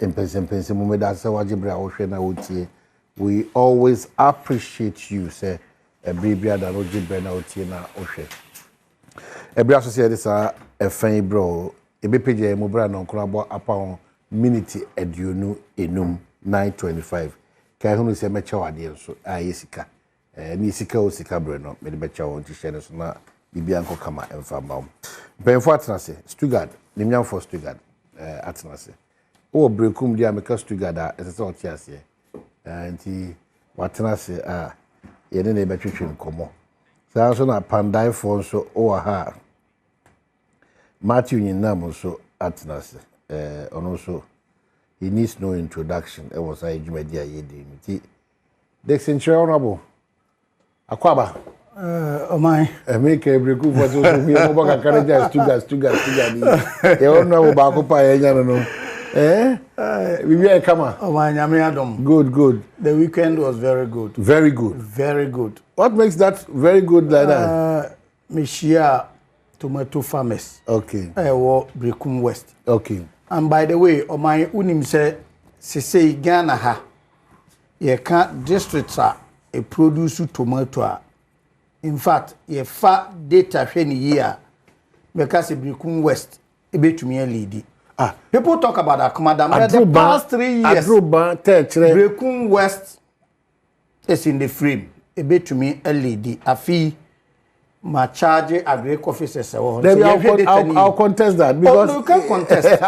Mpensenpensenmu me da se wajibre a wo hwe na wotie. We always appreciate you say ebibia da no jibre na wotie na wo hwe. Ebia so say this efan bro ebepeje mu bra no nkorabo apa minute aduonu enum 925 kai hunu se meche wade so ayesika ni sika o sika bre no me de becha won ti hye ne so na bibia nko kama emfa ma benfo atenase Stuttgart nimnyam for Stuttgart atenase o brekum dia meka Stuttgart a ese o ti ase nti watenase ye ne betwetwe nkomo sa so na pandai for so o ha Matthew Nyinam so atenase ono so he needs no introduction. It was a Jumedia Yedi. Dixon Honorable Aquaba. Oh my. Make every group was also me. I'm about to Stuttgart. You don't know about Copa. We were come. Oh my, Adom. Good. The weekend was very good. Very good. Very good. What makes that very good like that? Mishia tomato farmers. Okay. I walk Brekum West. Okay. And by the way, on my unim say Ghana ha ye can't districts are a produce tomato. In fact, ye fat data any year because it Brekum West a bit to me a lady. People talk about that madam the past 3 years. Brekum West is in the frame. A bit to me a lady. A fee. My charge agri officers. I'll contest that because you can contest.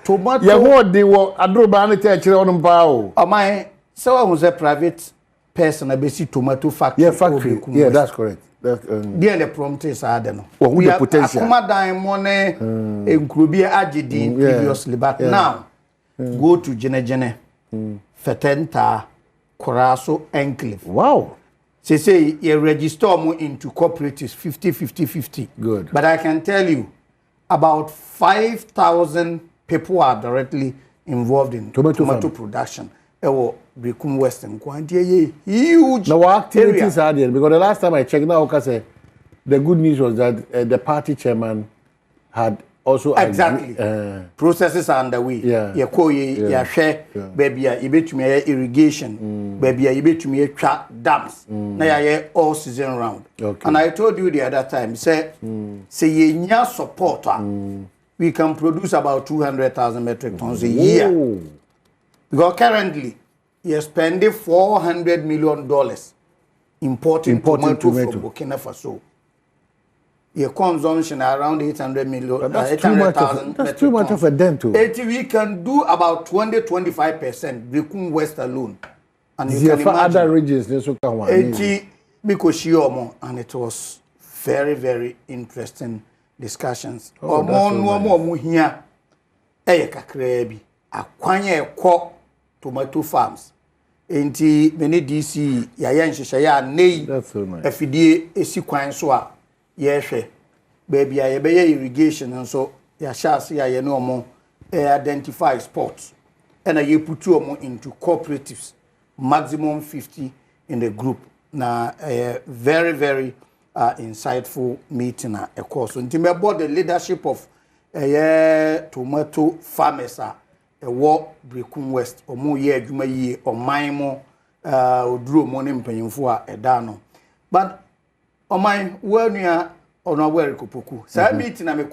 Tomato. You want the adroban teacher on bow. Oh my, so I was a private person. I basic tomato factory. Yeah, factory. Yeah, that's correct. The prompters are there. We have potential. Akuma dime money in Krubia Ajidi previously, but now go to Jene Fetenta Coraso Enclave. Wow. Say you register more into cooperatives 50. Good. But I can tell you about 5,000 people are directly involved in tomato production. Brekum Western quantity huge. Now what activities are there? Because the last time I checked now, the good news was that the party chairman had also exactly processes are underway. Yeah, share baby you bet me irrigation baby you bet me dams now yeah all season round. Okay. And I told you the other time say you need support we can produce about 200,000 metric tons a year because currently you're spending $400 million importing tomato from Burkina Faso. Your consumption around 800 million. That's too much of a dent too. We can do about 20-25%. Brekum West alone, and you can imagine other regions. And it was very interesting discussions. Here, tomato farms. Enti many DC that's so nice. FDA esi yes, baby, I be irrigation and so ya shall see I know identify spots and I put you into cooperatives, maximum 50 in the group. Now a very insightful meeting a course. Until about the leadership of tomato farmers a war Brekum West or more year juma ye or mine drew money Mpensenpensenmu a dano. But on my well near on a very kupuku. So meeting I'm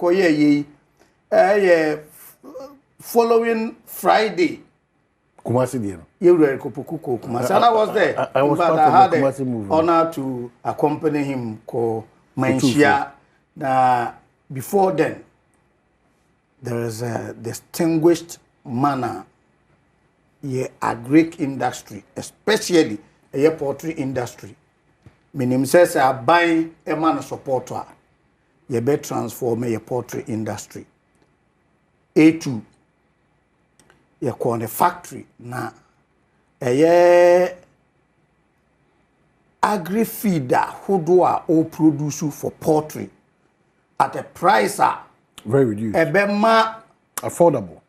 following Friday. Kumasi dear. You were kupuku Kumasi. And I was there. I was part of the Kumasi movement. Honor to accompany him ko Manshia. Now before then there is a distinguished manner agric industry, especially a poultry industry. Meaning says I buy a man supporter. You better transform your poultry industry. A2. You call the factory now. A agri feeder who do all produce for poultry at a price very reduced. A bema affordable.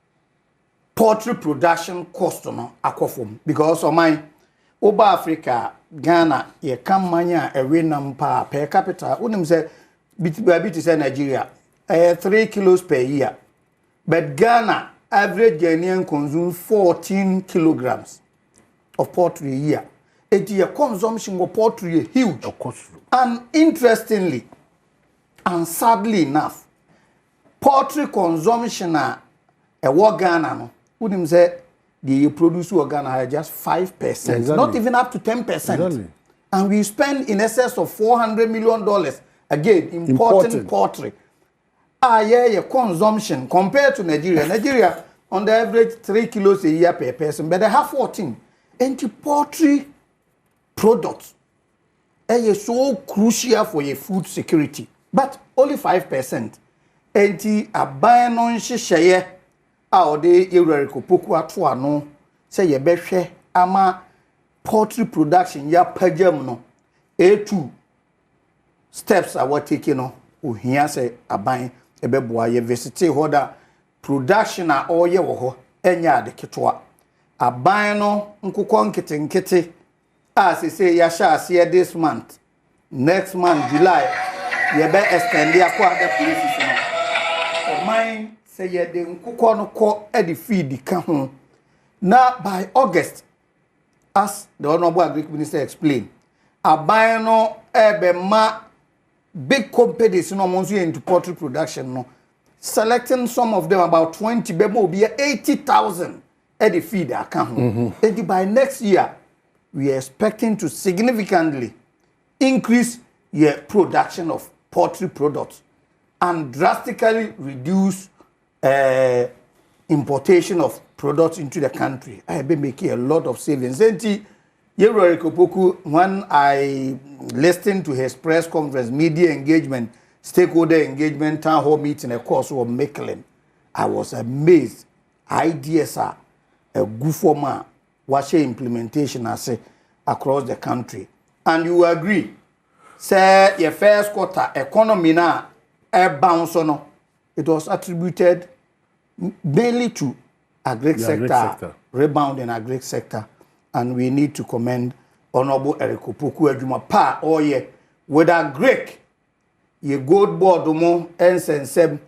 Poultry production cost no akofom because of my Oba Africa, Ghana, ye come mania a winam pa per capita. Unim say bit say Nigeria, 3 kilos per year. But Ghana, average Ghanaian consumes 14 kilograms of poultry a year. The consumption of poultry is huge. Of course. And interestingly, and sadly enough, poultry consumption a Ghana no, wouldn't say the produce of Ghana are just 5%, exactly. Not even up to 10%. Exactly. And we spend in excess of $400 million again importing poultry. Yeah, consumption compared to Nigeria. Nigeria, on the average, 3 kilos a year per person, but they have 14. And the poultry products are so crucial for your food security, but only 5%. And the abandon on share our day Poku atuano say ye behwe ama poultry production ya pagam no A2 steps are what taking no ohia say aban ebeboa ye visite hoda production a oye wo ho enya ade ketwa aban no nkukọ nkete as say ya sha ase this month next month July ye be extend akwa the places no mine say ye de nkukọ no ko e de feed ka ho na by August as the honorable agriculture minister explained aban no ebe ma big companies no monso into poultry production no selecting some of them about 20 bemo will be 80,000 at the feed account. And by next year we are expecting to significantly increase your production of poultry products and drastically reduce importation of products into the country. I have been making a lot of savings. When I listened to his press conference, media engagement, stakeholder engagement, town hall meeting, a course of Mechelen, I was amazed. Ideas are a good format, what implementation I say across the country. And you agree, say your first quarter economy now bounce on it was attributed mainly to agri sector, rebound in agri sector. And we need to commend Honorable Eriko Poku Adwuma pa oye with a Greek ye gold board mo Mpensenpensenmu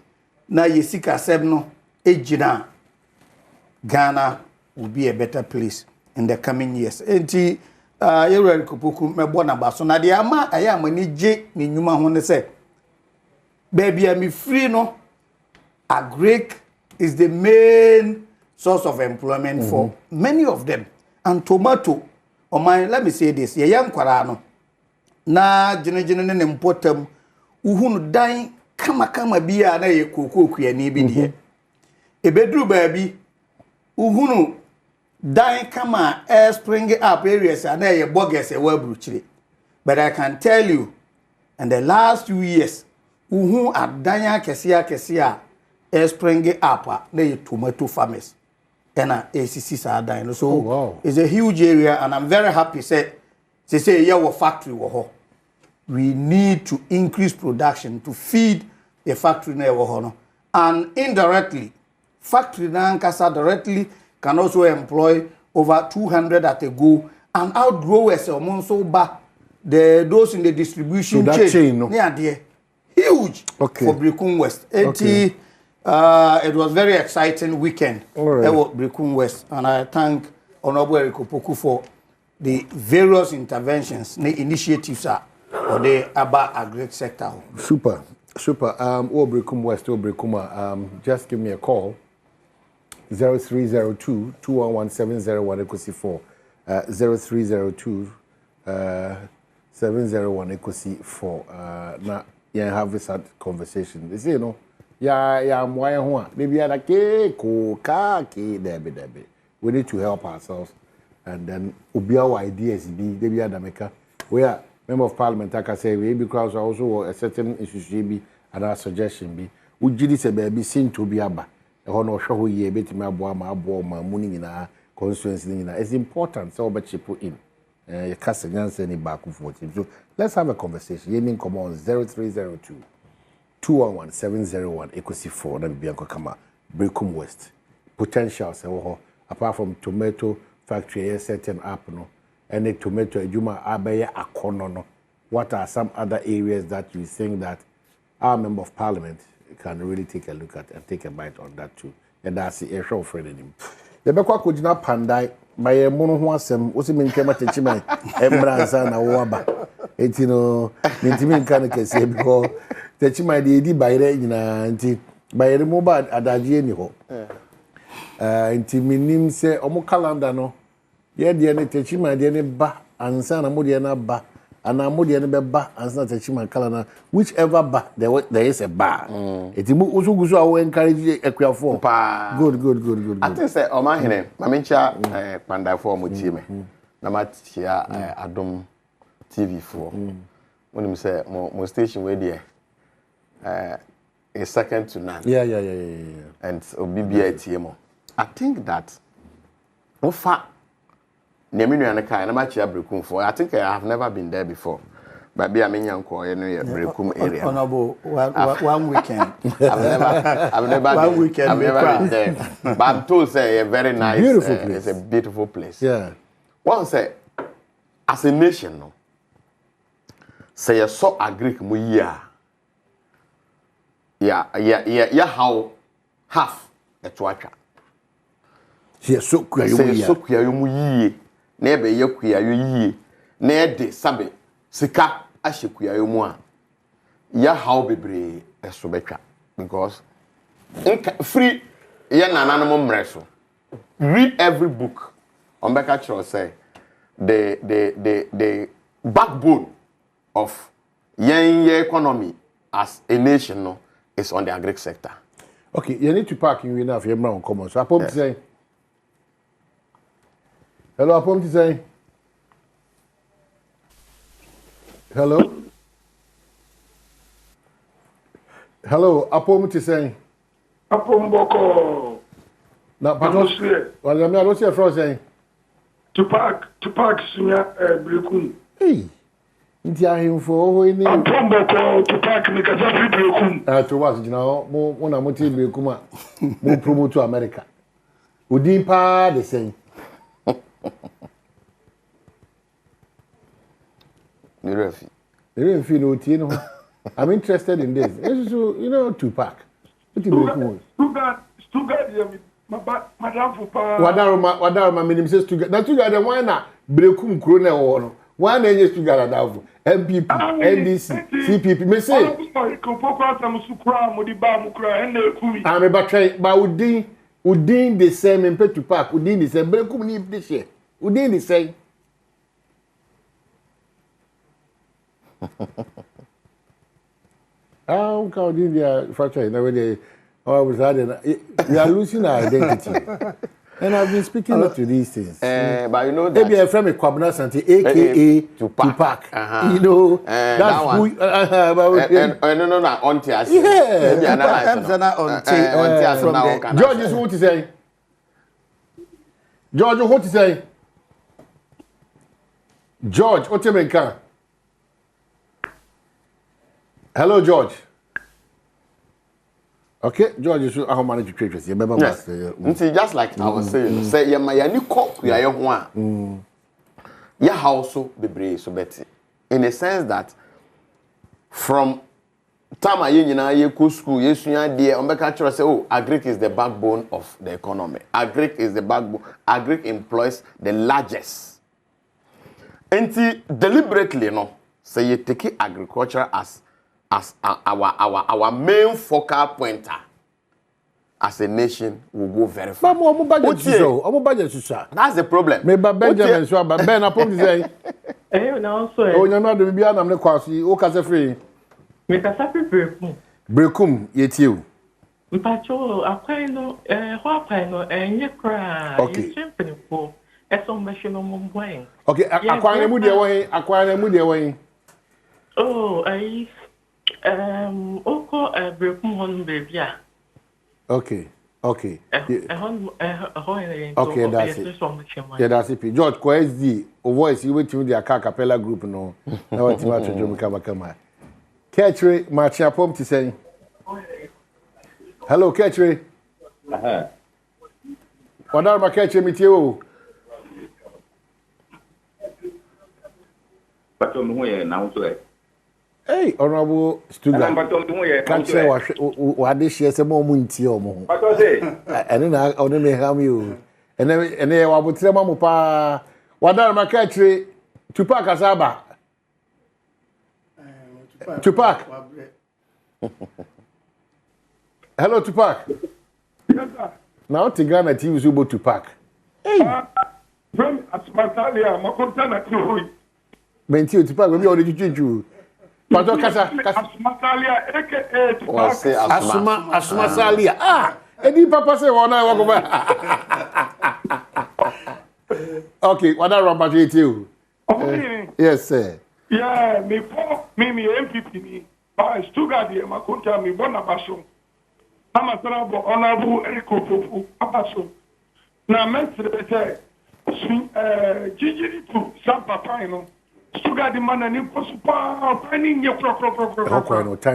na ye sika seb no ejina Ghana will be a better place in the coming years. Enti Eriko Poku mebo na ba so na de ama aya amani je ni nnwuma ho ne se baby am free no a Greek is the main source of employment for many of them. And tomato, or my, let me say this, ye young quarano. Na jene ne important uhunu dying kama biya na ye koko kuya ni bi de. E bedru baby uhunu dying kama air spring up areas na ye bogus e wabruchire. But I can tell you, in the last 2 years, uhunu adanya kesia air spring up na ye tomato farmers. And ACC Sadine. So wow. It's a huge area, and I'm very happy. Say yeah, factory wo. We need to increase production to feed the factory na wo. And indirectly, factory na nkasa directly can also employ over 200 at a go and outgrow as so ba those in the distribution chain. No? Yeah, there huge for Brikun West. It was very exciting weekend at Brikun West, and I thank Honorable Eriko Poku for the various interventions, the initiatives or the Aba agri sector. Super. Brikun West, just give me a call. 0302 211 701 4. 0302 701 4. Now, yeah, have this conversation. They say, you know. Yeah, mwaya ho. Maybe ada ke ko ka ke debe. We need to help ourselves, and then our ideas be maybe ada meka. We are member of parliament. I can say we because also a certain issue be and a suggestion be. We jidi se baby sin to be aba. E ho no hwe ho ye betimi abo ma muni nyina constituency nyina. It's important so but you put in. You cast against any back for it. So let's have a conversation. You need come on 0302 211 701 equals 4 na bianco kama Brikun West potential say apart from tomato factory certain up no any tomato ejuma abaye akono no what are some other areas that you think that our member of parliament can really take a look at and take a bite on that too that's the show for him. The Bekwa could not pandai by a mono who was some was in Kemachima, Embranza, and Waba. It's no, Intimin can say because the Chima did by the by a mobile at Adagio. Intiminim say, Omo calendar no. Yeah, the any Techima, the any ba, and Sana Modiana ba. And I'm more than a bar and not a chima calendar, whichever bar there is a bar. It also goes away encourage a queer form. Good. I think say Oma Hene, Mamincha Panda for Mutime. Namatia Adom TV for. When you say more station where there is second to none. Yeah. And BBI TMO. I think that Neminu and Kai, and I'm Brekum for. I think I have never been there before. But be a young Brekum area. Honorable, one weekend. I've never been there. But I'm told say a very nice, beautiful place. It's a beautiful place. Yeah. One say, as a nation, no. Say a so agric mu yeah. How half a tuacha. Say so kuya mu yie. Na ebe ye kuya yo yie na ede sabe sika ahye kuya yo mu a ya how bebre eso betwa because free ye nananom mreso read every book on beka chro say the backbone of yen economy as a nation no is on the agri sector. Okay, you need to park in enough your brown common. So I put say hello, Apom to say. Hello, Apom to say. Apom Boko. Now, Patos, well, I'm not here for saying. To park, Sunya Brekum. Hey, India him for any. Apom Boko to park Mikazafi Brekum. To what, you know, more one a motive Brekuma, more promote to America. Udin pa the same. I'm interested in this. You know, Tupac. Stuttgart, Madame Fupa. Wadaroma, meaning says Stuttgart. Now, Stuttgart, why not? Brekum Krone or one any Stuttgart Adavu. MPP, NDC, CPP. Me say, I'm about trying, but Udin the same in Tupac, Udin the same. Brekum need this year. Udin the same. How can India fracture in a way? We are losing our identity. And I've been speaking to these things. But you know that maybe I'm from a Kwabena Santi, aka Tupac. You know, that's that who. No, auntie. Yeah, George is what to say. George, what to say? George, what you mean? Hello, George. Okay, George, you should how manage to trade with you. Remember, yes. Just like I was saying, say ya ni cop ya yo ho ya house bebre so better. In a sense that from time aye nyina ye ko school ye sua de on be ka say oh agric is the backbone of the economy. Agric is the backbone. Agric employs the largest. And deliberately no say you take agriculture as our main focal pointer as a nation will go very far. That's the problem. Maybe Benjamin so but Ben upon say eh na so oh nyama do bia na me kwasi o kase free me kasa brekum yetiu mpacho akwai no ho akwai no enye kra okay champion ko eso machine no mbwen okay akwai na mu de won oh ai oko brekum hon baby ah okay okay okay that's it yeah that's it George kwesdi o voice you wait with the acapella group no na what you want to do kama Ketri Marcia Pom to say hello Ketri Wadar ma Ketri metie o Pato no ye na so e Hey, Honorable Stuga. Can't say what this year's a moment. What was it? I don't know how to make you. And then I would say, Mamupa, what are my country? Tupac Asaba. Tupac. Hello, Tupac. Yes, sir. Now, Tigana TV is able to pack. Hey, from Asmatalia, Makontana to Mentio Tupac, we already do. Pato Casa, Asmatalia, aka Tupac. Asma Salia. Ah, Eddie Papa say one hour over. Okay, what I run back to you? Yes, sir. Yeah, me MPP me. But Stuga de Makonta me bona baso. Ama sarabo honorable Eko Abaso. Na mestre say Judiciary to some papa you know. Stuga de man ni posupa pani nye pro.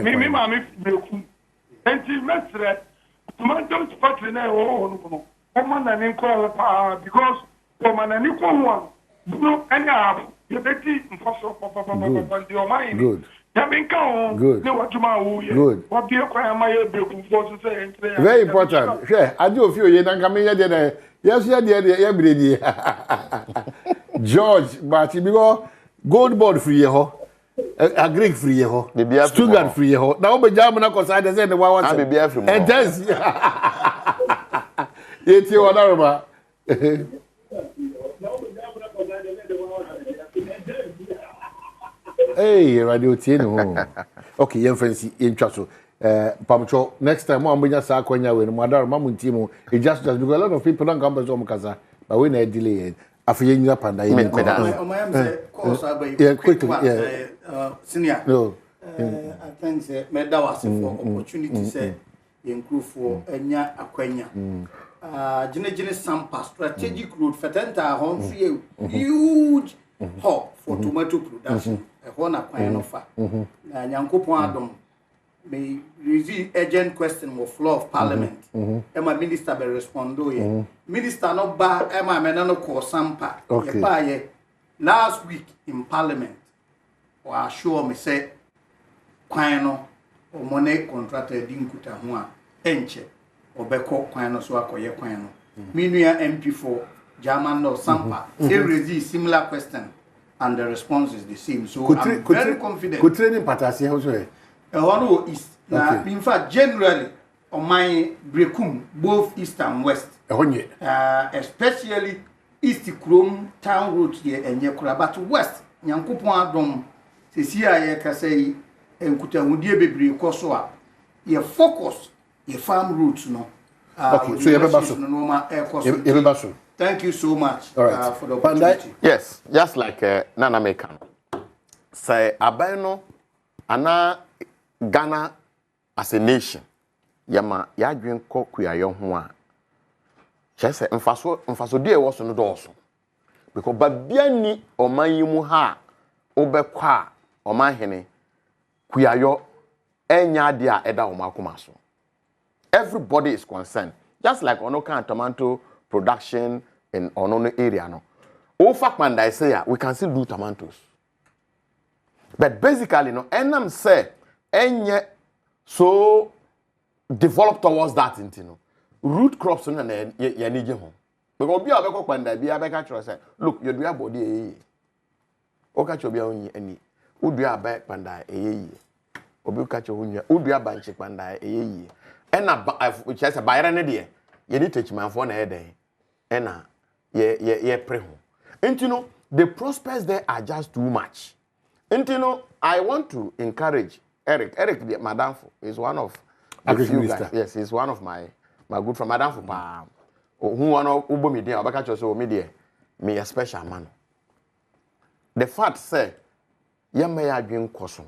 Me ma me breku. Enti mestre mantom party na no. O man na ni ko pa because o man na ni ko one. No any have you beti mfoso papa the omai. Good. Good. Good. Very important. Sure. I do feel you don't come in there. Yes, yeah, George, but because gold board free ho, a Greek free ho, Stuttgart free ho. Now be German because I say the one. I be free. And that's it's your honorable. Hey, radio TN. Okay, young friends, in Chasso. Pamcho, next time, I'm going to say, when Madar Mamuntimo, it just because a lot of people don't come to Zomkaza, but when I delay, I feel you up and I quickly, senior. No, I think Medawas for opportunity, say, improve for Enya Aquenia. Gene Sampa, strategic route for 10,000 huge hub for tomato production. A honor quite offer. Yankopon Adom may receive urgent question of floor of parliament. And my minister be respond to Minister no bar Emma Menano call Sampa. Okay. Last week in parliament, or assure me say, Quino or money contractor Dinkuta Hua, Enche, or Beko Quino so akoye Quino. Minuya MP4, German no Sampa. They receive similar question. And the response is the same. So I'm very confident. Could training patasi also. One is in fact generally on my brekum both east and west. Especially east Chrome town road here and Yakura, but west Yankupon Adom Cecilia Kasei and Kutahudie Bebre Kosoa. Your focus, your farm routes no. Okay, so you have a basso. Thank you so much for the opportunity. Yes, just like Nana Mekan. Say, Abeno, Ana Ghana as a nation, Yama, Yadrin Kokuya Yonghua. She said, Mfaso dear was no dorsal. Because Babiani or Mayumuha, Obekwa, or Mahene, Kuyayo, Enya dia Eda Omakumaso. Everybody is concerned. Just like Onoka and tomato production in Onono area no. O fact man I say we can still do tomatoes. But basically no enam say enye so develop towards that into no. Root crops no na ya nije ho. Because obi abeko kwanda bi abeka tro say look you do body eh. O ka cho bia onyi ani. O do abai kwanda eh. Obi ka cho onyi. O do abanche kwanda eh. Ena which say bayere ne de. You need to teach man for na head. Ena ye pray home. And you know, the prospects there are just too much. And you know, I want to encourage Eric. Eric, Madam, is one of the few guys. Yes, he's one of my good friend. Madam, who want to ubo media, abakacho so media, me a special man. The fact say, Yamaya dream koso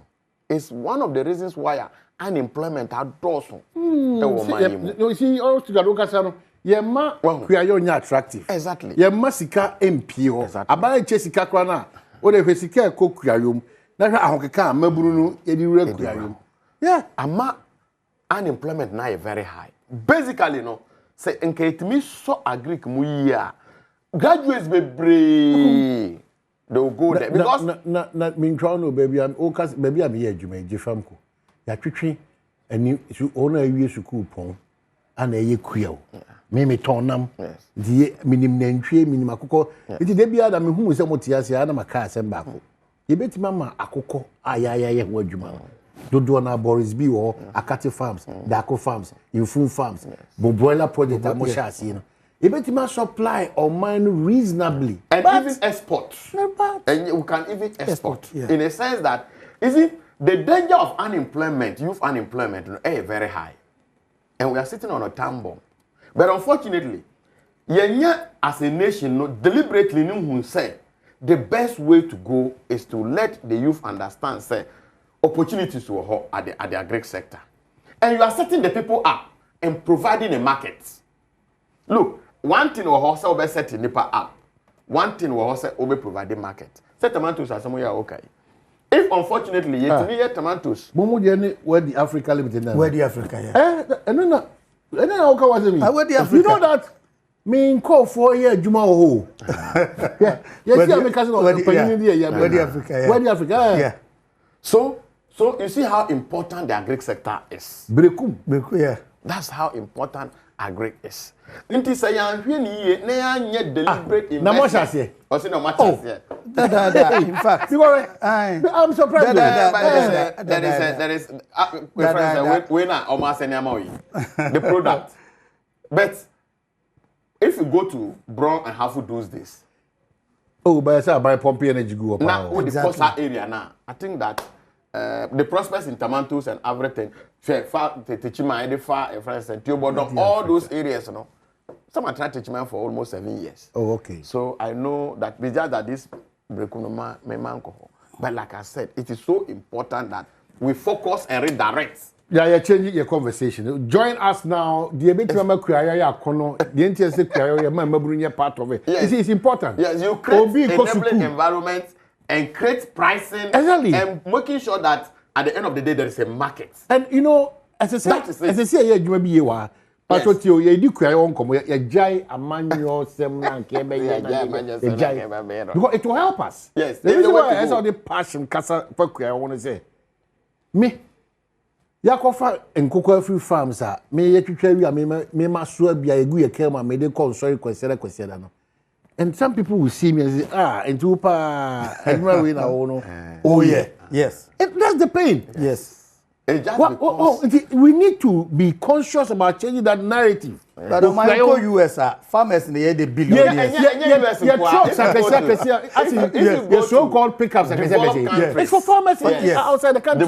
is one of the reasons why unemployment are dorsal. You see, all together, Yema, we are young attractive. Exactly. Yema sika MPO. Abaya chesika kwana. Ode fesika kokuyayum. Na ahokeka maburu yedi rekuyayum. Yeah, ama unemployment now is very high. Basically, no, say enke itimi so agree mu year. Graduates be brave. they will go there because na me try no baby am o cause baby am here adwuma je famko ya twetwe ani su ona awie school pon ana eye kuawo me tonam die minim nantwie minim akokɔ enti de bia da me hu se motia se ana maka asem ba ko ye betima ma akokɔ ayayaye ho adwuma dodo na Boris B or Akati Farms Dako Farms Infun Farms Boboila project that Mosha see no ye betima supply or mine reasonably and even export and we can even export in a sense that is it the danger of unemployment youth unemployment is very high and we are sitting on a time bomb. But unfortunately, as a nation, no, deliberately, who say the best way to go is to let the youth understand, say, opportunities to at the agri sector. And you are setting the people up and providing a market. Look, one thing will also set Nipa up. One thing will also provide the market. Say tomatoes are somewhere okay. If unfortunately, you need tomatoes. Where the Africa Limited now? Where the Africa, yeah. You know that me call for here Juma ho. Yeah. Yes, I'm cousin of where the Africa, yeah. Where the Africa, yeah. So you see how important the agri sector is. Brekum, yeah. That's how important agri is. Inti say yan hwe ni na yan deliberate investment. Na mo shase. O say na mo shase. In fact, I'm surprised. There is we na almost any amount the product. But if you go to Brown and Hafu those days. Oh, but I buy pumpy energy go up. Now with the coastal area now, I think that the prospects in tomatoes and everything, all those areas, you know. Some are trying to teach me for almost 7 years. Oh, okay. So I know that it's just that this brekunoma may manko. But like I said, it is so important that we focus and redirect. Yeah, you're changing your conversation. Join us now. The Abetiama Kuaya Kono, the NTS Kuaya, my part of it. Yes. It's important. Yes, you create enabling environment and create pricing and making sure that at the end of the day there is a market. And you know, as I say, you may be you. But you do Kuaya on come, you jai a manual seminar, because it will help us. Yes, the reason why I saw the passion, Casa for Kuaya, I want to say, me. Yakofa nkokwa free farms a me yetwetwa me maso bia egu ye kema me de console kwesera no. And some people will see me and say and you pa admire we na no. Oh yeah. Yes. That's the pain. Yes. We need to be conscious about changing that narrative. But my US farmers in the billionaires. Yeah, trucks are so-called pickups. It's for farmers outside the country.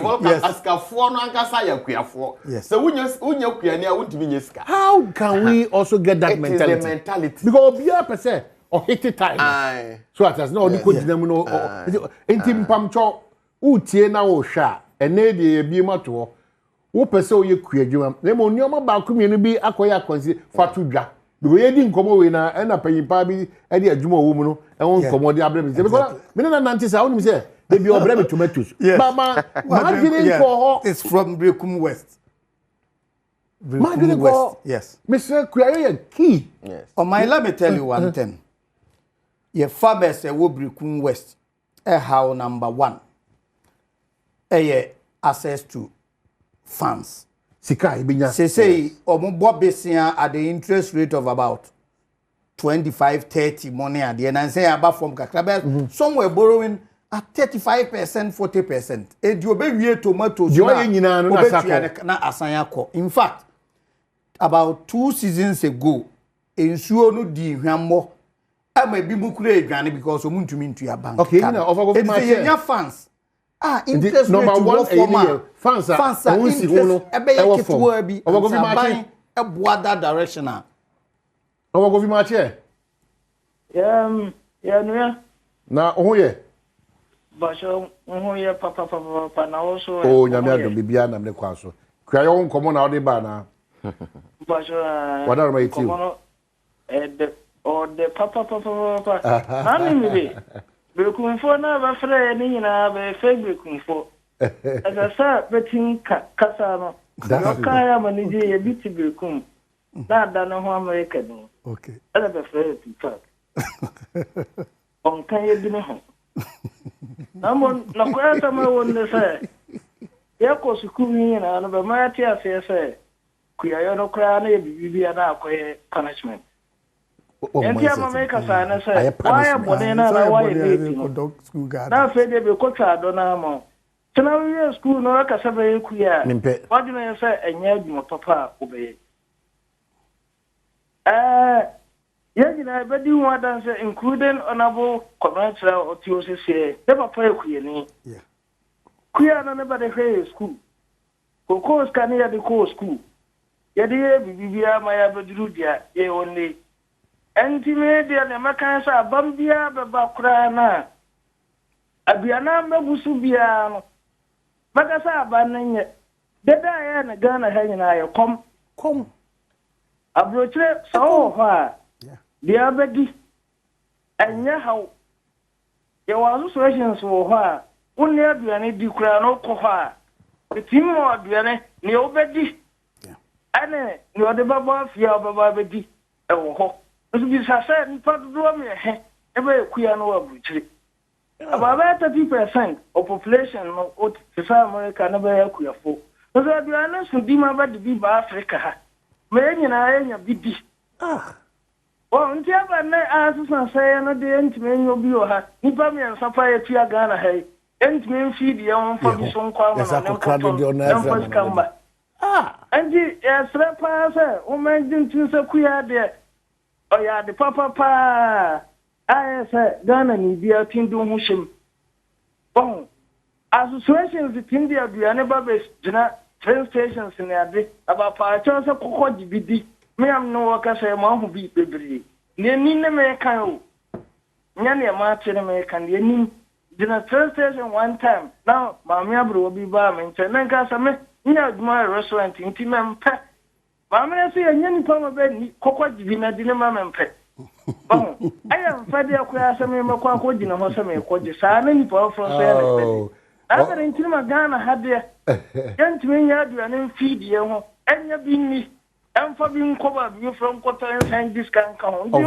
How can we also get that mentality? Because we are per se or hit it time. So as no the coach them no. Intim pamcho utie na o sha ene de bi mato. Wo pese oye kuadwuma na mo nyoma ba kumienu bi akoya akonsi fatu dwa because ye di nkomo we na na payipa bi e di adwuma wo mu no e won nkomo di abre bi because me na nanti sa woni say they be obre me tomatoes mama marketing for it's from Brekum West. Marketing West, yes. Mr. Kuayo key. Yes. Oh my, let me tell you one thing. Your farmers wo Brekum West how number 1 access to funds. Sika ibinya. Say omo besia at the interest rate of about 25-30 money at the end and say about from kakra somewhere borrowing at 35%, 40%. E di obewie tomatoes na asanya ko. In fact, about 2 seasons ago, ensuo no di hwammo ama bi mukure adwane because omuntumi ntu ya bank. Okay, na offer go my funds. Interest number rate 1 a fans interest ebe ketewa bi ban eboa that direction a owo go fi ma che yeah no na ohoye basho ohoye papa na also oh nyame adom bibia na me kwa so kwayo nkomo na ode ba na basho wada ma iti the papa na me be Brekumfo na ba frɛ ni nyina ba fe brekumfo. Asa sa betin kasa no. Yo kaya manije ye biti brekum. Na da no ho America no. Okay. Ala ba frɛ ti tak. On kan ye bi no ho. Namon na kwata ma wonde say. Ya ko school ni na no be ma ti ase say. Kuya yo no kra na bibia na akoye punishment. Enti ama make asa na say. Why bone na why dey school guard. Na fe dey be ko twa do na mo. Tena we school no ka sabe kuya. What do you say enya adwuma papa obeye. Yajina bedi one dance including honorable commercial OTOCC. Never pay kuye. Yeah. Kuya na never the school. Ko scan ya the school. Yadi bibia maya bedru dia ye only. Enti media ne makansa bambia beba kura na. Abiana mebusu bia no. Makasa abananye. Deda ya na Ghana ha nyina ya kom. Abrochre so ha. Dia bedi. Anya haw. Ya wazu solutions wo ha. Unne aduane di kura no ko ha. Etimo aduane ne obedi. Ane ni ode baba fia baba bedi e wo ho. Nso bi sase npa do me he ebe kuya no abrochre. About 30% of population no ot South America na be yakuyafo. So aduane so di ma ba de bi ba Africa ha. Me nyina enya bidi. Oh, nti aba na asusan say no de ntime nyo bi o ha. Nipa me nsafa ya tua Ghana ha. Ntime mfi de won fa bi so nkwa ma na no. Anji ya srapa say o menjin tin se kuya de. O ya de papa. Say Ghana ni bia tindu ho hyem. Bon. Associations tindi aduane ba be gina train stations ni ade aba pa cha se kokko gibidi. Me am no waka say ma ho bi bebre. Ne ni ne me kan o. Nya ne ma che ne me kan ne ni gina train station one time. Now ma me abro obi ba me nche na nka sa me nya aduma restaurant nti me mpe. Ma me se nya ni pa ma be ni kokko gibi na di ne ma me mpe. Bon, I am fadi akwa asame makwa ko gina ho same ko je sa na ni pa from say na aka nti ma Ghana ha de yantime nya aduane mfi de ho enya bi ni emfa bi nkoba bi from quarter and this can come. You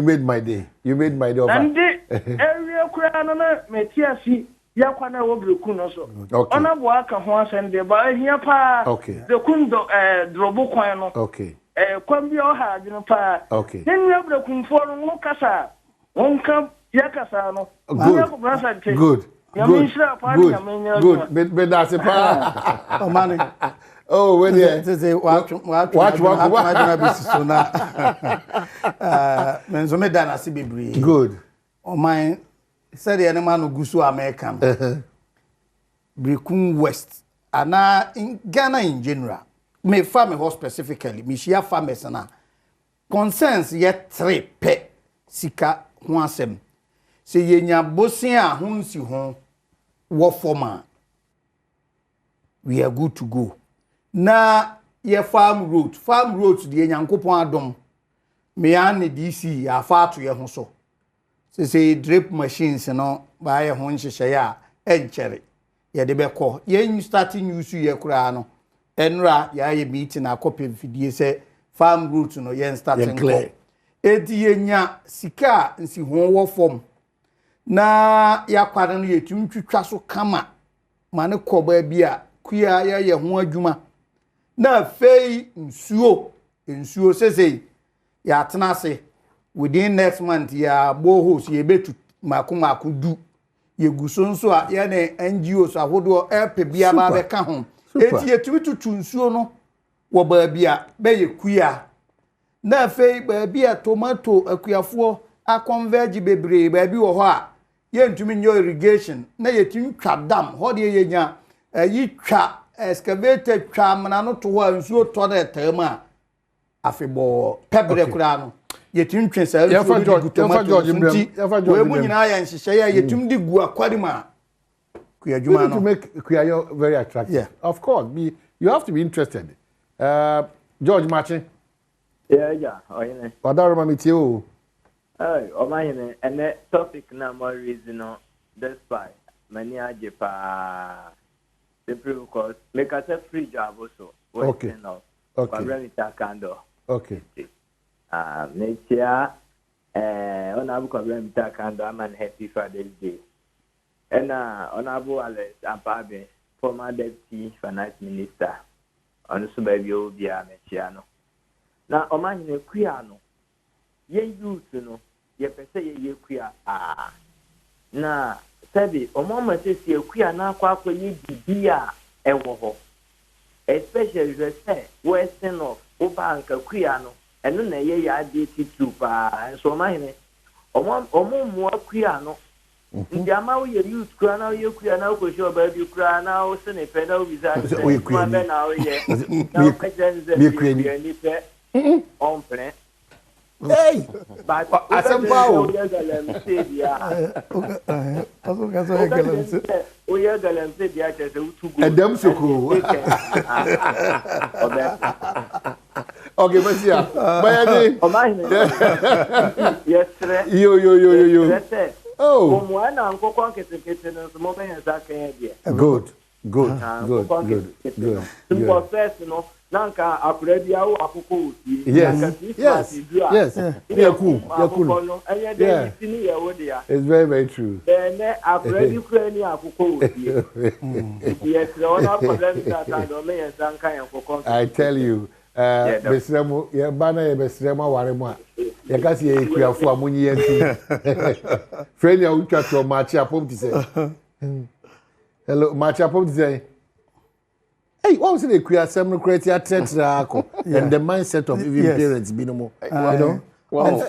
made my day. You made my day. And area kura no na metiasi yakwa na wo breku no so. Ona bo aka ho asende ba ahia pa. The kundo drobo kwan no. Okay. Kwambi oha adwene pa. Okay. Nnya brekumfo no kasa. Wonka yakasa no. Good. Good. But that's a pa. Oh man. Oh, when you say watch. Menzo me dana si bebre. Good. Oh my said the animal no gusu American. Brekum West. Ana in Ghana in general. Me farm ho specifically. Me share farmers na. Concerns yet 3 pe sika ho asem. Se yenya bosin a ho nsi ho wo forma. We are good to go. Na ye farm road de nyankopon adom me an DC afa to ye ho so se drip machines no ba ye ho nhyehyɛ ya enchere ye de beko ye starting use ye kura no enra ya ye meeting akopem fidie se farm road no ye starting ko edi ye nya sika nsi ho wo form na ya kware no ye tumtwitwa so kama mane koba bia kuya ye ho adwuma na fei nsuo sese ya tenase within next month ya bohos ye betu mako du ye gusonso a ye ne NGOs ahodo epe bia ba be ka ho eti ye tutu nsuo no wo ba bia be ye kuya na fei ba bia tomato akuyafo a converge bebre ba bi wo ho a ye ntumi nyo irrigation na ye tumi twa dam ho de ye nya yi twa excavator tramna no to wa nsuo to na tema afebo pebre kura no yetim twesa we mu nyina ya nhihye ya yetim di gu akwadima kuyadwuma no to make kuyayo very attractive. Yeah. Of course, you have to be interested. George Martin. Yeah, oyene. Wadaro mamitie o. Omayene ene topic na more reason no despite many ajepa because make us a free job also. Okay. Okay. Candle. Okay. Nature Honorable Kwabena Mtakando, I'm an happy Father's Day. And Honorable Alex Ampabe, former Deputy Finance Minister, on the Subabio Bia Mechiano. Now, Oman in a Quiano, ye youth, ye per se ye queer. Na, Sabi, Omama says ye queer now, quack ye beer and woho. Especially the say, Western of Obanka Quiano, and then ye are dated to and so mine. Omo more Quiano. The amount you use Crana, you cry now, for sure, baby, you cry now, send a pedal with that. We queen now, yeah. On plan. Hey, But as a bow, we are going to say, and them so cool. Okay, but yeah, yes, oh, one uncle Conqueting kitchen and some more as I can hear. Good. First, Nanka, Apredia, Akuku. Yes. Yeah, cool. It's very, very true. Then Apredi Ukraine, Akuku. Yes, I tell you, Besremo, your banner, Besremo, Warema. You can see a queer for Muni and Friend, you got to match up to say. Hello, match up to say. Hey, what was it? Queer some criteria and the mindset of even parents, Binomo. You know, Well,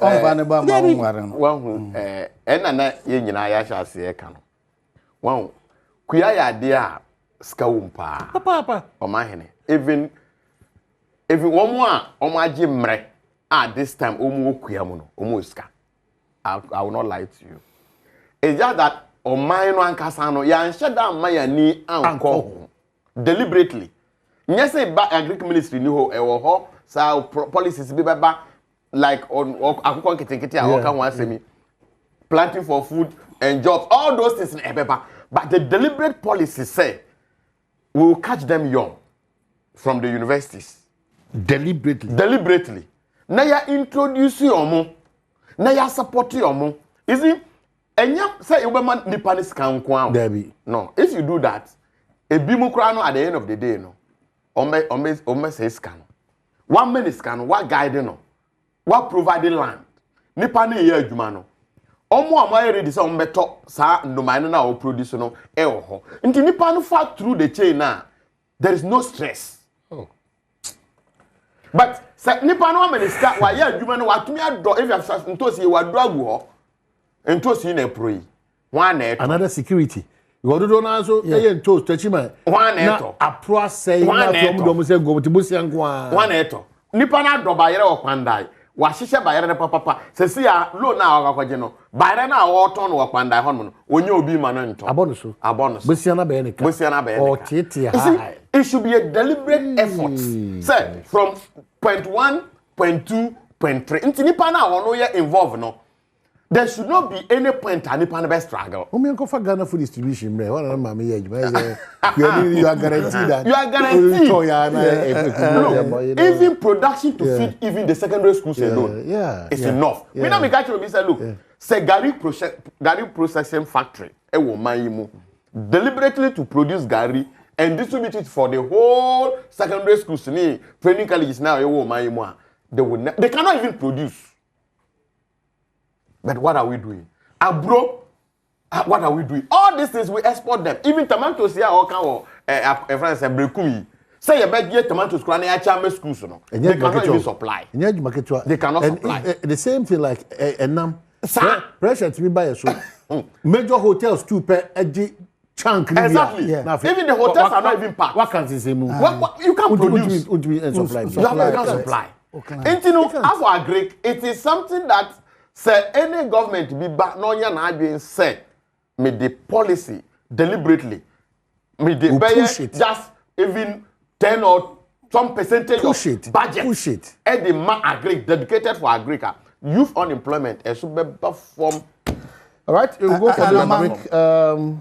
and I shall say a canoe. Wow, queer idea, Skawumpa, Papa, or my henny. Even if you want one, on my Jim at this time, Omuquiamuno, Omuska. I will not lie to you. It's just that on my one Casano, yan shut down my knee and call deliberately. Yes, a agriculture ministry knew how so policies be back like on planting for food and jobs, all those things in Ebeba. But the deliberate policy say we will catch them young from the universities. Deliberately. Now you introduce your now you support your is it? And you say you want the panis can Debbie. No, if you do that, a bimokrano at the end of the day, no. Ome says scan. 1 minute scan, what guiding no? What providing land? Nipani ye jumano. Omo amaye ready say ombeto sa no mine na o produce no e ho. Nti nipa no far through the chain now. There is no stress. Oh. But say nipa no minister wa ye adwuma no watumi ado if you ntosi wa do agu ho. Ntosi na pro yi. One another security. You do not so toast touchima. One eto. A pro say na from do go to busia nkwa. One eto. Nipa na do bayere okwandai. Wa hihye bayere ne papa. Sesi a loan na akwaje no. Bayere na wo ton no okwandai hono no. Onye obi ma no nto. Abonuso. Busia na bayere nika. Oh, tete high. It should be a deliberate effort. Say from point 1, point 2, point 3. Nti nipa na wo no ye involved no. There should not be any point at the best struggle. Who may offer Ghana food distribution? You are guaranteed that. You are guaranteed. Even production to feed even the secondary schools alone is enough. We don't make actually say, look, say Gary processing factory, deliberately to produce Gary and distribute it for the whole secondary schools. Training colleges now, they cannot even produce. But what are we doing? Bro, what are we doing? All these things, we export them. Even tomatoes here, all kind of France and Brekumi. Say you bet get tomatoes, schools, no. They cannot even supply. They cannot supply. The same thing like Enam. Pressure to be by so. Major hotels too per chunk. Exactly. Yeah. Even the hotels are not even packed. What can you say? You can't produce. You can't supply. And you know, as for agric, it is something that say any government be back no ya na adwen say me the policy deliberately me the just even 10 or some percentage push of it. budget push it and the agric dedicated for agric youth unemployment and should be perform. All right, we'll go for the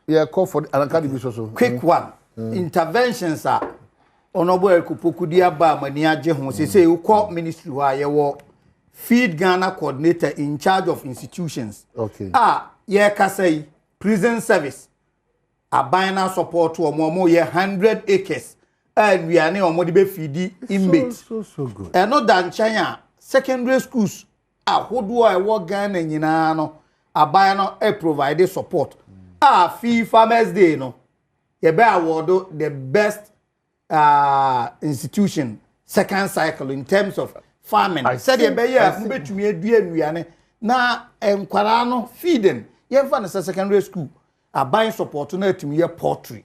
quick call for an also quick one. Interventions are honorable Kupokudia ba mani agye ho say you call ministry wa ye wo Feed Ghana coordinator in charge of institutions. Okay. Yeah, Kasei, prison service. Abina support to omo ye 100 acres. And we are near Omodibe feedi inmates. So good. And not than China, secondary schools. Who do I work Ghana in no? Abina provide support. Fee Farmers Day, no. Ye be award the best institution, second cycle in terms of farming. I said ye be ya mbetumi adua nnuane na enkwara no feeding. Ye fa na secondary school. Aban support na atumi ye poultry.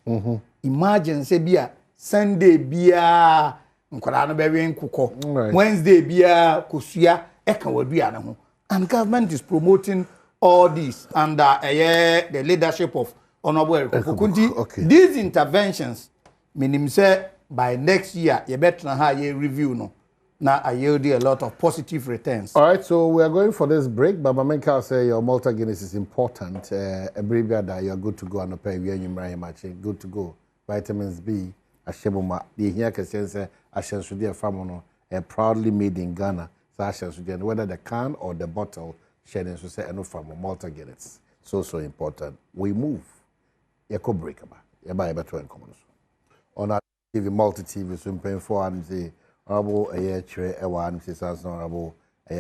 Imagine say bia Sunday bia nkwara no be wen kuko. Wednesday bia kosua e kan wadua na ho. And government is promoting all this under the leadership of Honorable Eriko. These interventions meaning say by next year you better have a review no. Now I yield you a lot of positive returns. All right, so we are going for this break. Baba Menka say your Malta Guinness is important. A brief that you are good to go and pay you good to go. Vitamins B, Ashebuma, the here can say Ashensudia Famono, proudly made in Ghana. So Ashensudia, whether the can or the bottle, sharing so say no from Malta Guinness. So important. We move. Yako breakable. Yaba better in common. On our TV, multi TV, so paying for and say. Honorable Chere Ewan says honorable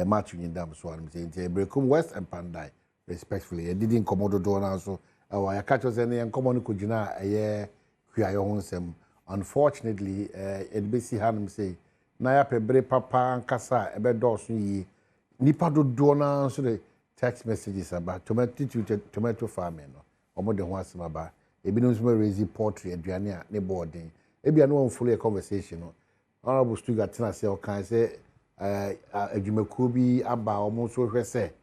matching in Dam Swan Brekum West and Pandai, respectfully. I didn't come out door now, so I catch us any uncommon Kujina a year. Unfortunately, it be see Hanum say, Naya Pebre Papa and Casa, a bed dorsey, Nipado Dona, so the text messages about tomato farming, or more than once about a binus raising poultry at Diania, neighboring. Maybe I know fully a conversation. Honorable Stuga Tina say, okay, say, a Jumakubi Abba almost so say,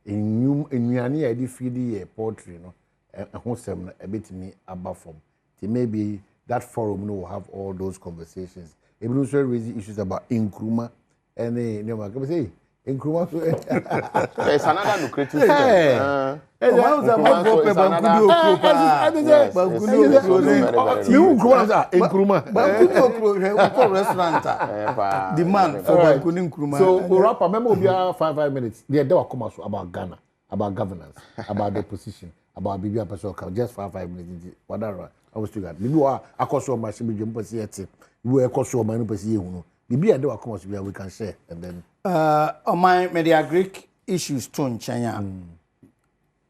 in Yania, I did feed poultry, no, a wholesome a bit me Abba form. Maybe that forum will have all those conversations. It will also raise issues about Nkrumah and say, Nkrumah. It's another lucrative demand for Nkrumah. So we wrap up. Remember, we have 5 minutes. They will come about Ghana, about governance, about the position, about BBI person. Just 5 minutes. Whatever. I was together. Maybe I cost so much. We cost so many people. Maybe I do a comment we can share and then. On my media Greek issues to China.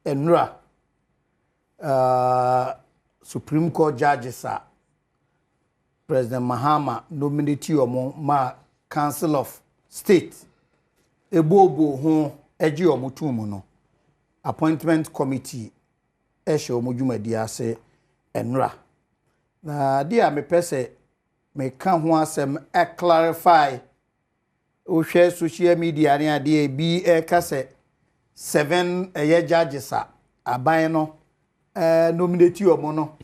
Enra Supreme Court judges are President Mahama nominate you ma Council of State ebobo ho eji omutumu no appointment committee ehye omudwumadi ase enra na dia me pese me ka ho asem clarify o hwe social media ne ade bi ka se 7 judges aban no nominate you no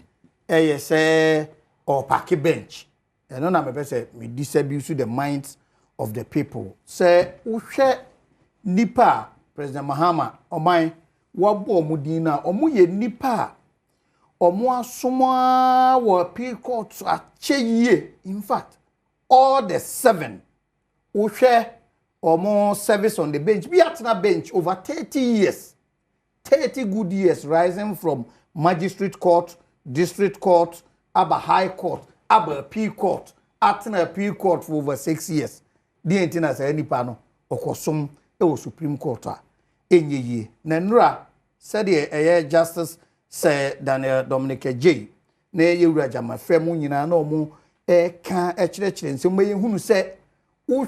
say or park bench no na me say me disabuse the minds of the people say uhwe nipa President Mahama oman wabo omudin na omuye nipa omo asoma wo appeal court acheye in fact all the 7 uhwe or service on the bench. Be at na bench over 30 years. 30 good years rising from magistrate court, district court, Aba High Court, Aba Appeal Court, Atna Appeal Court for over 6 years. The antenna say any pano or some Supreme Court. Enye Nenra said a justice say Daniel Dominic J. Ne Yuraja my friend Munina no more can actually and some way who say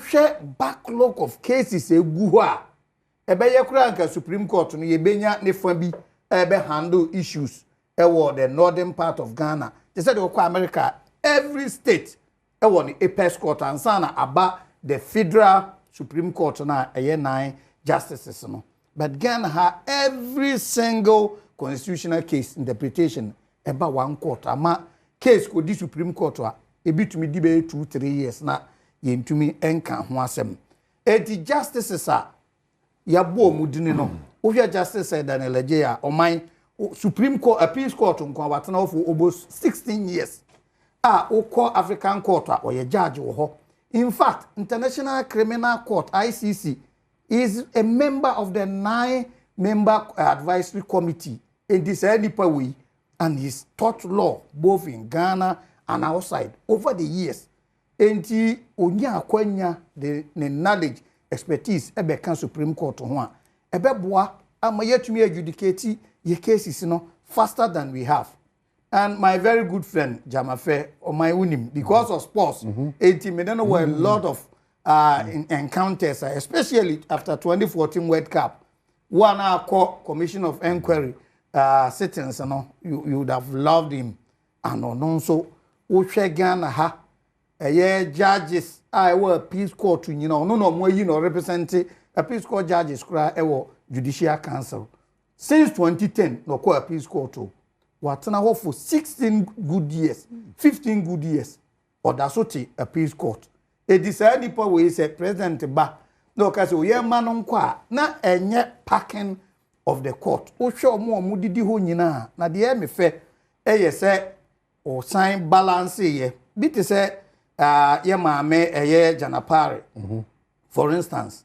share backlog of cases egu ho a ebeye kura nka Supreme Court no yebenya ne fa bi handle issues the northern part of Ghana. They said they America every state the apex court and sana about the federal Supreme Court na 9 justices no. But Ghana ha every single constitutional case interpretation about one court ama case ko di Supreme Court a ebitumi di be 2-3 years na yentumi enka ho asem eti justices a yabo mudini no ohia justice said Daniel Ejeya oman Supreme Court appeals court nko watena of almost 16 years okọ African court a oye judge wo ho in fact International Criminal Court ICC is a member of the 9-member advisory committee in this nipa way, and he's taught law both in Ghana and outside over the years. Enti onya akwanya the knowledge expertise ebe kan Supreme Court ho a ebe boa ama yetumi adjudicate ye cases no faster than we have. And my very good friend Jamafe or my unim because of sports, enti me don't know a lot of encounters, especially after 2014 World Cup. One call Commission of Inquiry sittings, you would have loved him. And also, Ghana ha, judges, I were peace court, no more, representing a peace court judges, cry, Judiciary Council. Since 2010, no call a peace court. What now for 16 good years, 15 good years, or that's what a peace court. A decided people we say President Ba. No, because we are man on qua, na enye packing of the court. O show more mudidi ho nyina. Na the me fe say or sign balance ye. Bit say ye maame eye janapare. For instance,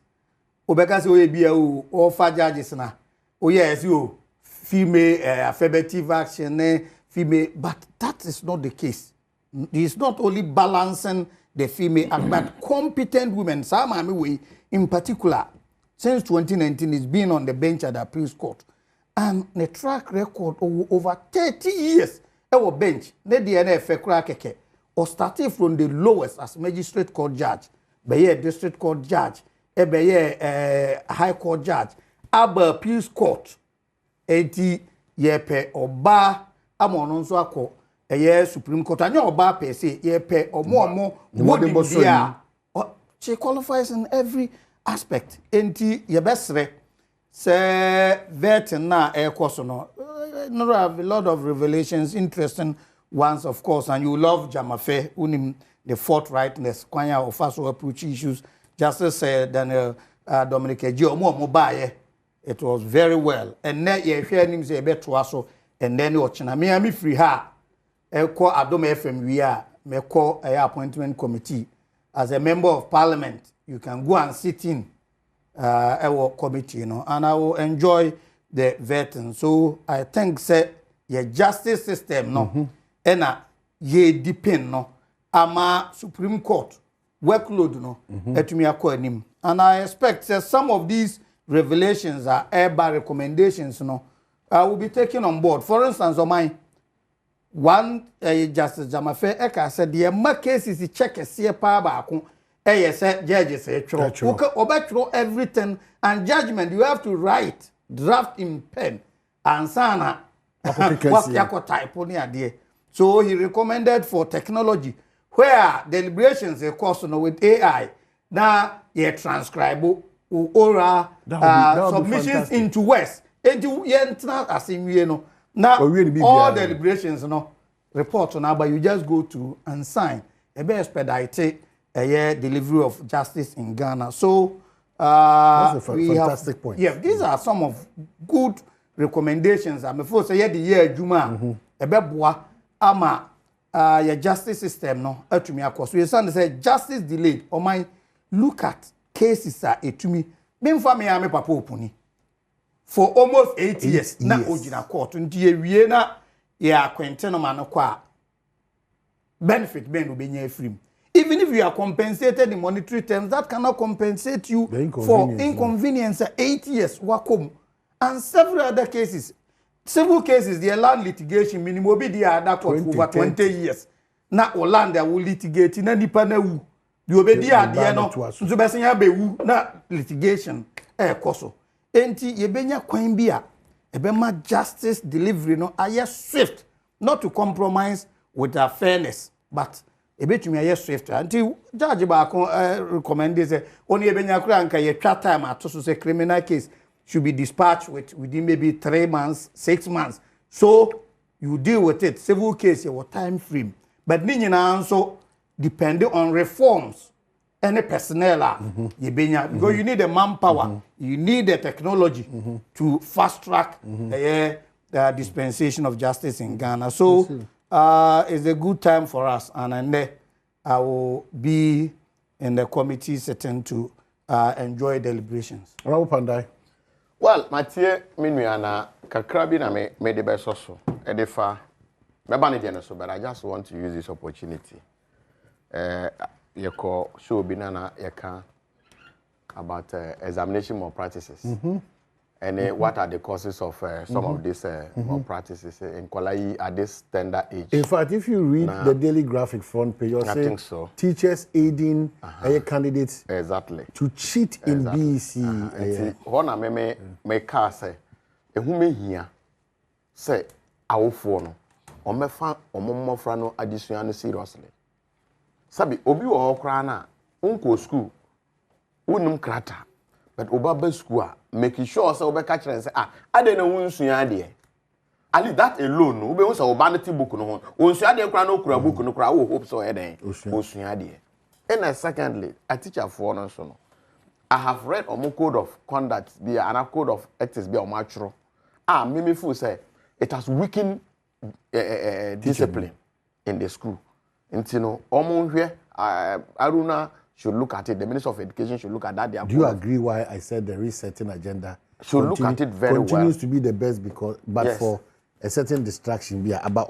obeka say we bia o fa judges na. O yes you female affirmative action female, but that is not the case. It is not only balancing the female but competent women, some way in particular, since 2019 is being on the bench at the appeals court. And the track record over 30 years, our bench, the DNF or starting from the lowest as magistrate court judge, by district court judge, by high court judge, aba appeals court, 80 yepe or bar, amon so Supreme Court. I know about per se, ye pay or more, she qualifies in every aspect. Enti ye best say vet na air course no. No have a lot of revelations, interesting ones, of course, and you love Jamafe, unim the forthrightness, kwanya of us who approach issues. Justice said Daniel Dominic Ejio mobile. It was very well. And net ye hear him say better also, and then watching me free her. Call Adom FM we are me call a appointment committee. As a member of parliament, you can go and sit in our committee, and I will enjoy the vetting. So I think say your justice system and ye depend ama Supreme Court workload etumi akọ anim. And I expect some of these revelations are by recommendations will be taken on board. For instance, on my one Justice Jamafe Eka said the cases check a CPA back. Said judges say everything and judgment you have to write, draft in pen and sana what type on idea. So he recommended for technology where deliberations are course with AI. Now you transcribe oral submissions into words. Into as in now all deliberations report on but you just go to and sign a best expedite a delivery of justice in Ghana. So that's a fantastic point. Yeah, these are some of good recommendations. I'm before say the year Juma ebeboa ama your justice system etumi akọ. So you say justice delayed or my look at cases etumi bimfa me ame papa opuni for almost 8 years na ojina court nti ewie na ya acquaintance no man kwa benefit ben obenya free. Even if you are compensated in monetary terms, that cannot compensate you for inconvenience. 8 years, wakom, and several other cases. Civil cases, the land litigation minimum be the other court over 20 years. Now, land they will litigate in any panel. You be the idea no. So be be na litigation. Koso. Enti yebenya kwan bia ebema justice delivery no aye swift, not to compromise with our fairness, but ebetumi aye swift. Until judge ba recommended say only ebenya kura nka ye twa time atoso say criminal case should be dispatched within maybe 3 months, 6 months. So you deal with it. Civil case your time frame. But ni nyina also depending on reforms. Any personnel because you need the manpower, you need the technology to fast track the dispensation of justice in Ghana. So it's a good time for us, and then I will be in the committee sitting to enjoy deliberations. Raul Pandai. Well, Mathieu, Minuana, Kakrabi, na me de best also. Edefa, me so, but I just want to use this opportunity. You call show binana yaka about examination malpractices. And what are the causes of some of these malpractices in Kwalai at this tender age? In fact, if you read the Daily Graphic front page, you'll say so. Teachers aiding candidates to cheat in BEC. One me car say, me here say, our phone, or me fan, or more frano additional seriously. Sabi, obi wa okrana, unko school, unum krata, but oba school, making sure so oba catch and say, I don't know who's suya Ali that alone, obe unsa obanity book no, unsuya de kra no kura book no kra, hope so eden, unsuya de. And secondly, a teacher for no so no. I have read omo code of conduct, be an code of ethics, be on matro. Mimi fu say, it has weakened discipline in the school. And you know, Aruna should look at it. The Minister of Education should look at that. Do you agree why I said the resetting agenda should look at it very well? Continues to be the best but for a certain distraction, we are about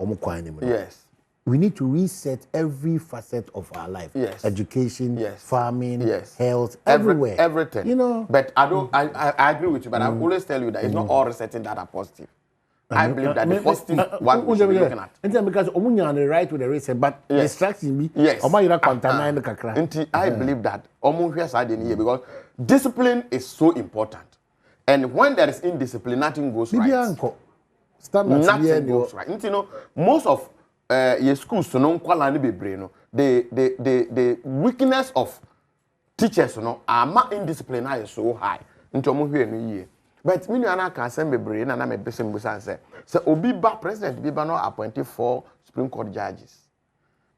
yes. We need to reset every facet of our life. Yes. Education, farming, health, everywhere. Everything. You know. But I agree with you. But I always tell you that it's not all resetting that are positive. I believe that the positive one we should be looking at. And because omunya on the right with the reset, but distraction be. Yes. I believe that because discipline is so important, and when there is indiscipline, nothing goes right. Nothing goes right. And you know, most of your schools, the weakness of teachers, are not indiscipline so high. But me and I can send me brain and I'm a person who say, so Obiba President Biba no appointed 4 Supreme Court judges.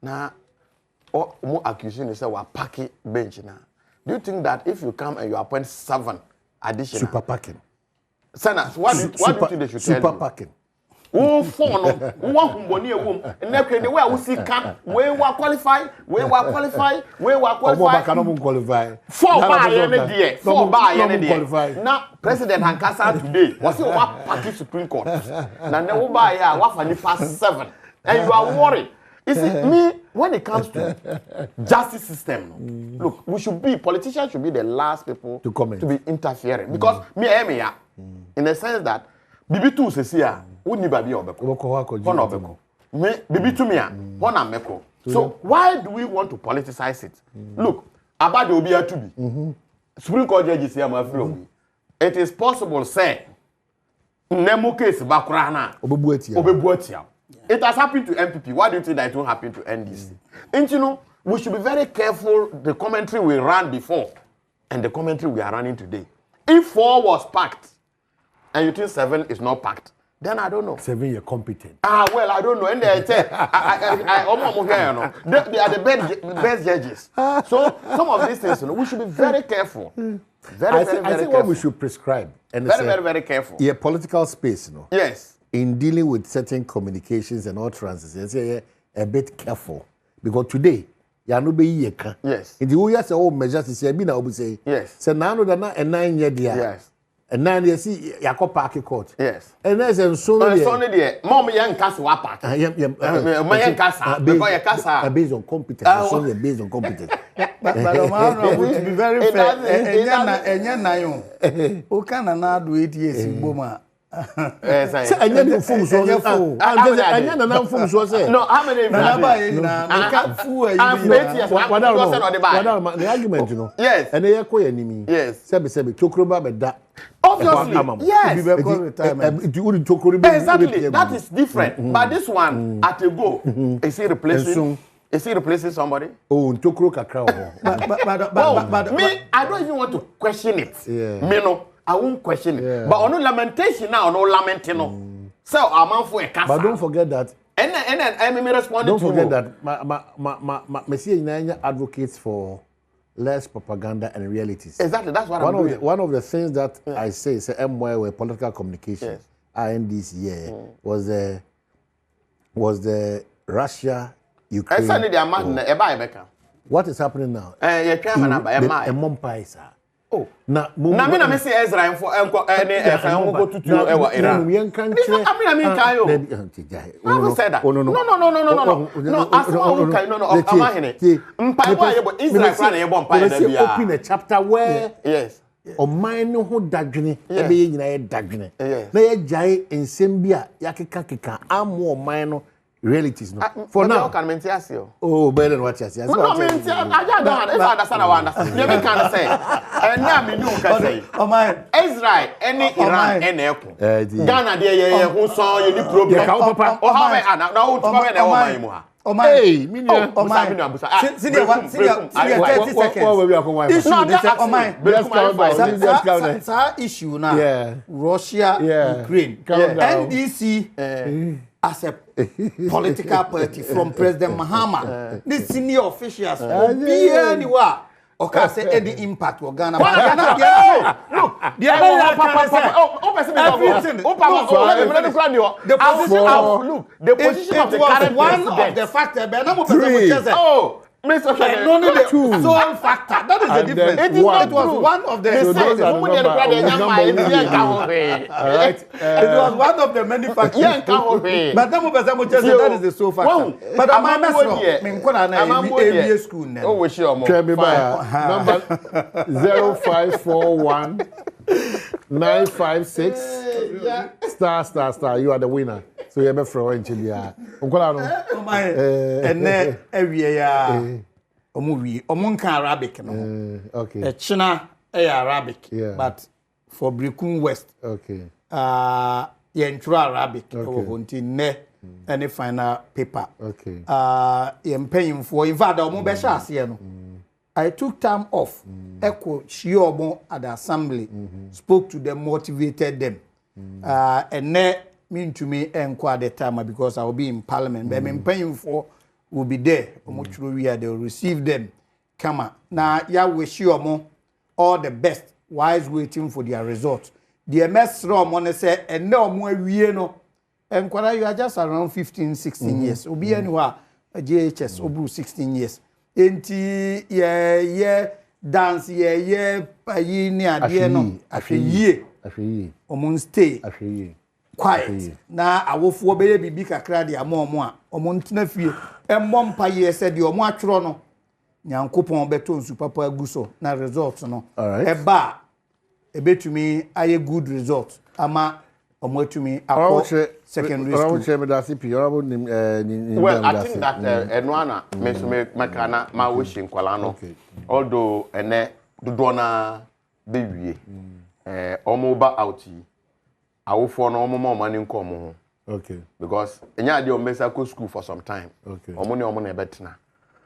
Now, or more accusation is we're packing bench now. Do you think that if you come and you appoint 7 additional? Super packing. Senators, what do you think they should tell you? Super packing. Oh, 4 no, 1 money a womb, and then the way we see can, where we qualify, where we qualify. 4 by any day, 4 by any day. Now, President Hankasa today was a party Supreme Court. Now, no buy ya, what for the past 7, and you are worried. You see, me, when it comes to justice system, look, politicians should be the last people to be interfering. Because me, in the sense that, Bibi2 says here, wouldn't be obeko. Me, Bibi2 me, so why do we want to politicize it? Look, about the Obia to be. Supreme Court judges here, my friend. It is possible, say, Nemo case Bakurana, Obebuetia. It has happened to MPP. Why do you think that it won't happen to NDC? And you know, we should be very careful the commentary we ran before and the commentary we are running today. If 4 was packed, and you think 7 is not packed, then I don't know. 7 you're competent. Well, I don't know. And they say, they are the best judges. So some of these things, we should be very careful. I think careful. What we should prescribe. And very careful. Yeah, political space, Yes. In dealing with certain communications and utterances, a bit careful. Because today, you are not being yeka. Yes. In the way you say, measures is here, I would say. Yes. So now, and 9 years. Yes. And now you see, you go park court. Yes. And there's a son. Mom, young castle park. My young castle. Because your castle. Based on competence. So based on competence. But to be very fair, and who can now do 8 years in Boma? No, how many? The argument, Yes. And they are quite enemy. Yes. Sebi Chokroba beda. Obviously, yes. Exactly. That is different. But this one, at a go, is he replacing? Is he replacing somebody? Oh, Chokro Kakra. But me, I don't even want to question it. Yeah. Me no. I won't question it. Yeah. But on no lamentation now, no lamenting. So I'm out for a cast. But don't forget that. And I'm responding. Don't forget that. Messiah advocates for less propaganda and realities. Exactly. That's what I'm doing. One of the things that I say, were political communication. INDC was the Russia Ukraine. What is happening now? Oh, na me na me say Ezra enfo enko ene efan wo go tutu e wa Iran. Me kan kire. I mean kan yo. No say that. No, asma wo kan no amahene. Mpa wa ye bo Israel kra na ye bo mpa ye da bia. Open a chapter where yes. Oman no ho dadwene e be ye nyina ye dadwene. Na ye jai ensem bia yakeka amo oman no realities no. For now can maintain asio. Oh, better than what you say. No, maintain. I don't if I understand, I understand. You can say. And now me know can say. Oh my. Israel, any Iran, any Echo. Ghana dey who saw you the problem. Oh how me now who to me na woman mu ha. Oh my. Hey, me no. Oh my. Senior 30 seconds. Issue they say oh my. Sa issue now. Russia, Ukraine. NDC as a political party from President Mahama, the senior officials, be anywhere. Okay, say any impact or Ghana. Look, the position of the current one of the factors. Oh. Mr. Only the sole factor. That is the difference. It was one of the. It was one of the many factors. But that is the sole factor. But my message, I'm school now. Oh, we sure more. Number 0541 956 ***. You are the winner. So you have from Enchilia. And every year, Arabic. Okay. China Arabic. Yeah. But for Brikun West. Okay. Intro Arabic. Okay. Any final paper. Okay. Paying for in fact, I took time off. Echo Shiobo at the assembly. Spoke to them, motivated them. And mean to me enquire the time because I will be in parliament. But I'm paying for will be there. They will receive them. Come on. Now, ya wish you all the best. Wise waiting for their results. The MS Romone say, and no more we know. Enquire you are just around 15, 16 years. Will be anywhere a JHS over 16 years. Enti yeah dance yeah no afeye omon stay afeye quiet na awofo be bibi kakra de amomo a omon tena fie emmom pa ye se de omo atworo no nyankopon beto nsu papa aguso na result no eba ebetumi aye good result ama omo atumi akọ secondary school. Well, I think that Enwana me kana ma wishing kwala although ene dodona bewie omo ba out yi awofo no omo ma mani nko omo. Okay. Because enya ade omesa go school for some time. Okay. Omo ne omo na betina.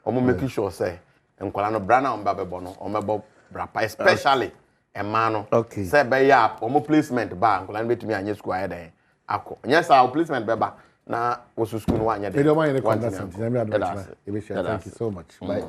Omo make sure say nkwala no bra na omba bebo no omebo brapa especially emano. Okay. Say be ya omo placement ba nkwala no betumi anye school aye ako. Yes, our placement beba na was school no anya dey. Thank you so much. Bye.